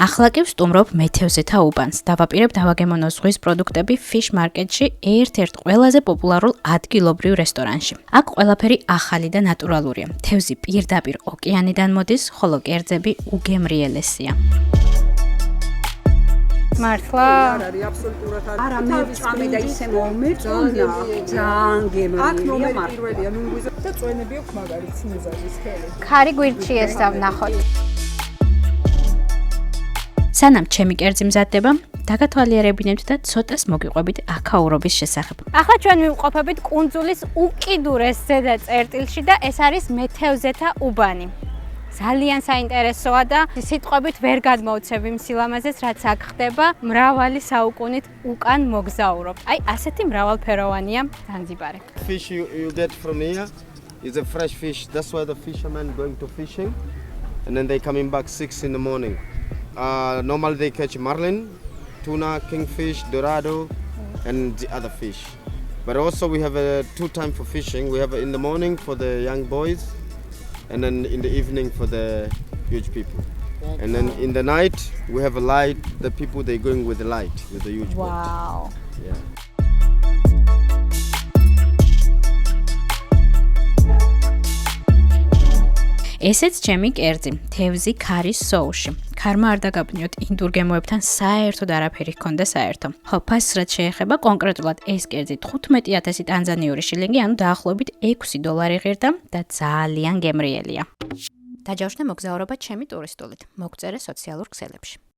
ახლა კი ვსტუმრობ მეთევზეთა უბანს. დავაპირებ დავაგემონო ზღვის პროდუქტები Fish Market-ში, ერთ-ერთ ყველაზე პოპულარულ ადგილობრივ რესტორანში. აქ ყველაფერი ახალი და ნატურალურია. თევზი პირდაპირ ოკეანიდან მოდის, ხოლო კერძები უგემრიელესია. მართლა? არის აბსოლუტურად არის. არა, მე ვწამე და ისე მომეწონა. ძალიან გემრიელია. აქ ნომერი პირველია, ნუნგვიზა და წვენები აქვს მაგარი ცინზაჟის ხელი. ქარი გვირჩი ეს დავნახოთ. სანამ ჩემი კერძი მზადდება, დაგათვალიერებინებთ და ცოტას მოგიყვებით აქაურობის შესახებ. ახლა ჩვენ ვიმყოფებით კუნძულის უკიდურეს ზედა წერტილში და ეს არის მეთევზეთა უბანი. ძალიან საინტერესოა და სიტყვებით ვერ გადმოვცემ იმ სილამაზეს, რაც აქ ხდება, მრავალი საუკუნით უკან მოგზაურობ. აი, ასეთი მრავალფეროვანია ზანზიბარი. Fish you get from here is a fresh fish. That's why the fishermen going to fishing, and then they coming back 6 in the morning. Normally they catch marlin, tuna, kingfish, dorado, and the other fish. But also we have a 2 time for fishing. We have in the morning for the young boys, and then in the evening for the huge people. And then in the night we have a light. The people they going with the light with the huge boat. Wow. Yeah. ესეც ჩემი კერძი, თევზი ქარის სოუსში. ქარმა არ დაგაბნიოთ ინდურ გემოებთან საერთოდ არაფერი ჰქონდა საერთო. ხო, ფასს რაც შეეხება, კონკრეტულად ეს კერძი 15,000 ტანზანიური შილინგი, ანუ დაახლოებით $6 ღირდა და ძალიან გემრიელია. დაჯავშნე მოგზაურობა ჩემი ტურისტულით. მოგწერე სოციალურ ქსელებში.